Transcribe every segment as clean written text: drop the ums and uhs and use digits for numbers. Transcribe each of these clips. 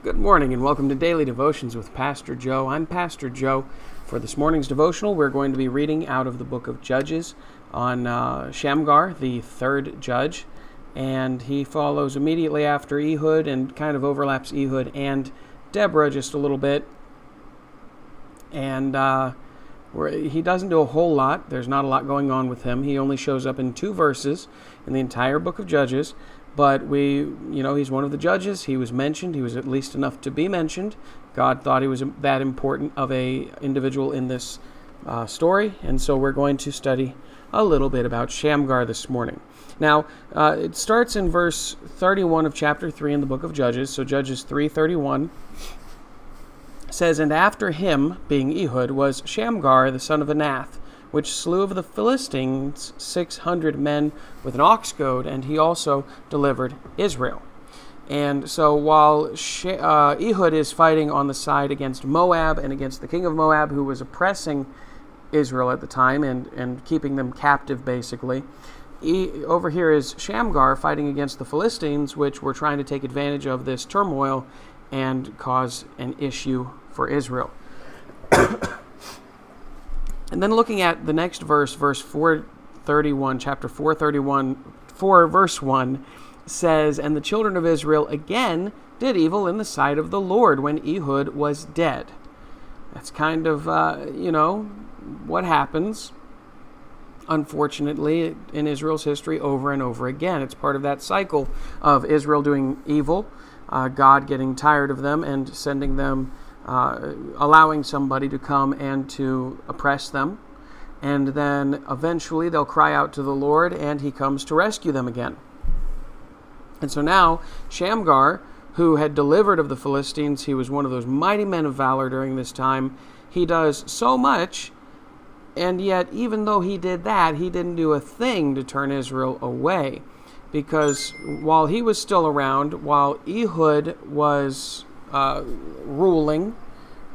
Good morning and welcome to Daily Devotions with Pastor Joe. I'm Pastor Joe. For this morning's devotional, we're going to be reading out of the book of Judges on Shamgar, the third judge. And he follows immediately after Ehud and kind of overlaps Ehud and Deborah just a little bit. And he doesn't do a whole lot. There's not a lot going on with him. He only shows up in 2 verses in the entire book of Judges. But he's one of the judges. He was mentioned. He was at least enough to be mentioned. God thought he was that important of a individual in this story. And so we're going to study a little bit about Shamgar this morning. Now, it starts in verse 31 of chapter 3 in the book of Judges. So Judges 3:31 says, "And after him, being Ehud, was Shamgar the son of Anath, which slew of the Philistines 600 men with an ox goad, and he also delivered Israel." And so while Ehud is fighting on the side against Moab and against the king of Moab, who was oppressing Israel at the time and keeping them captive, basically, over here is Shamgar fighting against the Philistines, which were trying to take advantage of this turmoil and cause an issue for Israel. And then looking at the next verse 431, chapter 431, 4 verse 1, says, "And the children of Israel again did evil in the sight of the Lord when Ehud was dead." That's kind of, what happens, unfortunately, in Israel's history over and over again. It's part of that cycle of Israel doing evil, God getting tired of them and sending them allowing somebody to come and to oppress them. And then eventually they'll cry out to the Lord and he comes to rescue them again. And so now Shamgar, who had delivered of the Philistines, he was one of those mighty men of valor during this time. He does so much, and yet even though he did that, he didn't do a thing to turn Israel away. Because while he was still around, while Ehud was ruling,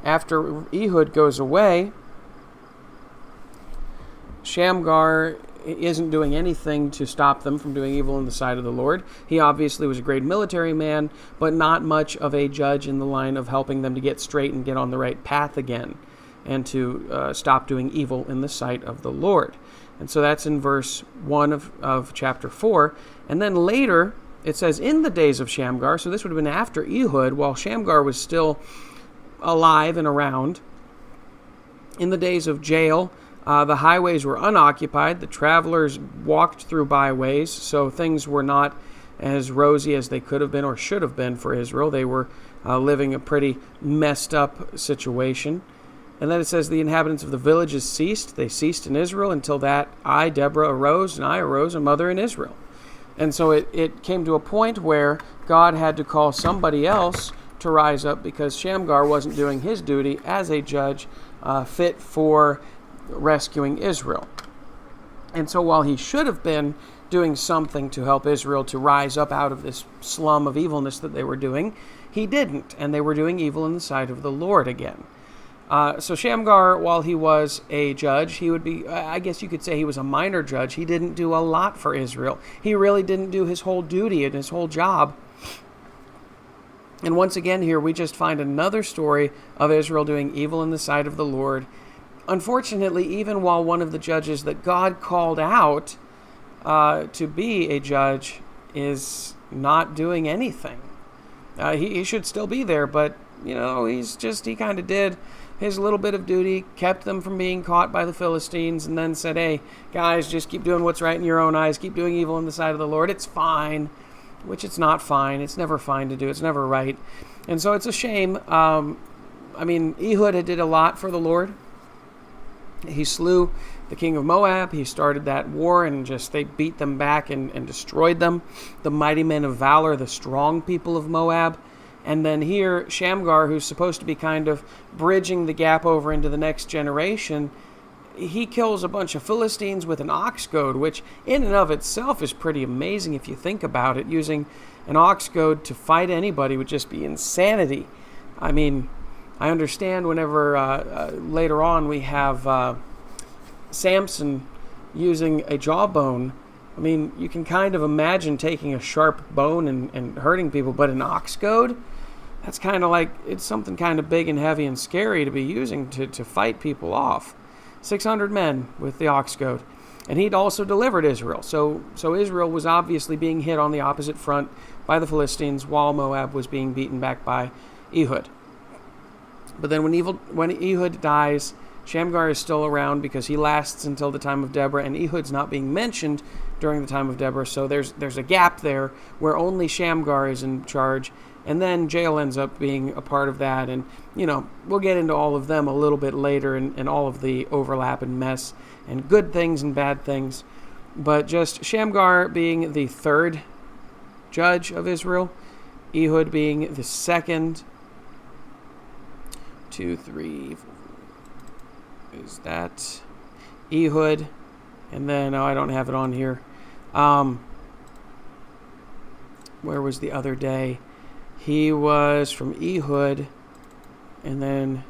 after Ehud goes away, Shamgar isn't doing anything to stop them from doing evil in the sight of the Lord. He obviously was a great military man, but not much of a judge in the line of helping them to get straight and get on the right path again and to stop doing evil in the sight of the Lord. And so that's in verse 1 of chapter 4. And then later, it says, "In the days of Shamgar," so this would have been after Ehud, while Shamgar was still alive and around. "In the days of Jael, the highways were unoccupied. The travelers walked through byways." So things were not as rosy as they could have been or should have been for Israel. They were living a pretty messed up situation. And then it says, "The inhabitants of the villages ceased. They ceased in Israel until that I, Deborah, arose, and I arose a mother in Israel." And so it came to a point where God had to call somebody else to rise up because Shamgar wasn't doing his duty as a judge fit for rescuing Israel. And so while he should have been doing something to help Israel to rise up out of this slum of evilness that they were doing, he didn't, and they were doing evil in the sight of the Lord again. So Shamgar, while he was a judge, he would be, I guess you could say he was a minor judge. He didn't do a lot for Israel. He really didn't do his whole duty and his whole job. And once again here, we just find another story of Israel doing evil in the sight of the Lord. Unfortunately, even while one of the judges that God called out to be a judge is not doing anything. He should still be there, but, he kind of did his little bit of duty, kept them from being caught by the Philistines, and then said, "Hey, guys, just keep doing what's right in your own eyes. Keep doing evil in the sight of the Lord. It's fine," which it's not fine. It's never fine to do. It's never right. And so it's a shame. Ehud did a lot for the Lord. He slew the king of Moab. He started that war, and they beat them back and destroyed them. The mighty men of valor, the strong people of Moab. And then here, Shamgar, who's supposed to be kind of bridging the gap over into the next generation, he kills a bunch of Philistines with an ox goad, which in and of itself is pretty amazing if you think about it. Using an ox goad to fight anybody would just be insanity. I understand whenever later on we have Samson using a jawbone. You can kind of imagine taking a sharp bone and hurting people, but an ox goad? that's kind of like, it's something kind of big and heavy and scary to be using to fight people off. 600 men with the ox goad. And he'd also delivered Israel. So Israel was obviously being hit on the opposite front by the Philistines while Moab was being beaten back by Ehud. But then when Ehud dies, Shamgar is still around because he lasts until the time of Deborah, and Ehud's not being mentioned during the time of Deborah. So there's a gap there where only Shamgar is in charge. And then Jael ends up being a part of that. And, we'll get into all of them a little bit later and all of the overlap and mess and good things and bad things. But just Shamgar being the third judge of Israel, Ehud being the second. 2, 3, is that Ehud? And then, I don't have it on here. Where was the other day? He was from Ehud, and then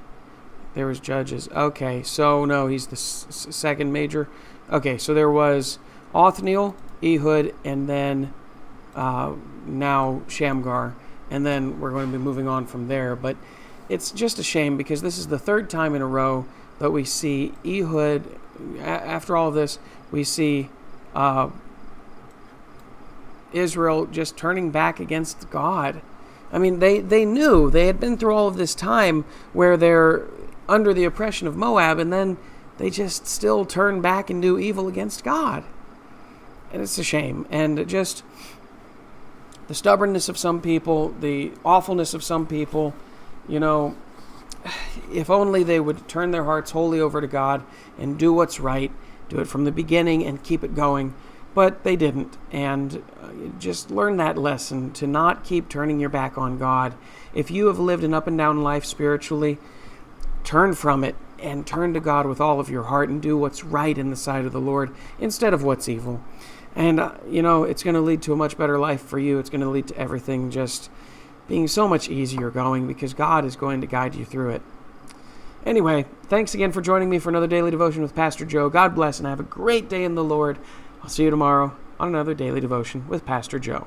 there was judges. Okay, so no, he's the second major. Okay, so there was Othniel, Ehud, and then now Shamgar, and then we're going to be moving on from there. But it's just a shame because this is the third time in a row that we see Ehud. After all of this, we see Israel just turning back against God. I mean, they knew. They had been through all of this time where they're under the oppression of Moab, and then they just still turn back and do evil against God. And it's a shame. And just the stubbornness of some people, the awfulness of some people, if only they would turn their hearts wholly over to God and do what's right, do it from the beginning and keep it going. But they didn't, and just learn that lesson to not keep turning your back on God. If you have lived an up and down life spiritually, turn from it and turn to God with all of your heart and do what's right in the sight of the Lord instead of what's evil. And, it's going to lead to a much better life for you. It's going to lead to everything just being so much easier going because God is going to guide you through it. Anyway, thanks again for joining me for another Daily Devotion with Pastor Joe. God bless and have a great day in the Lord. I'll see you tomorrow on another Daily Devotion with Pastor Joe.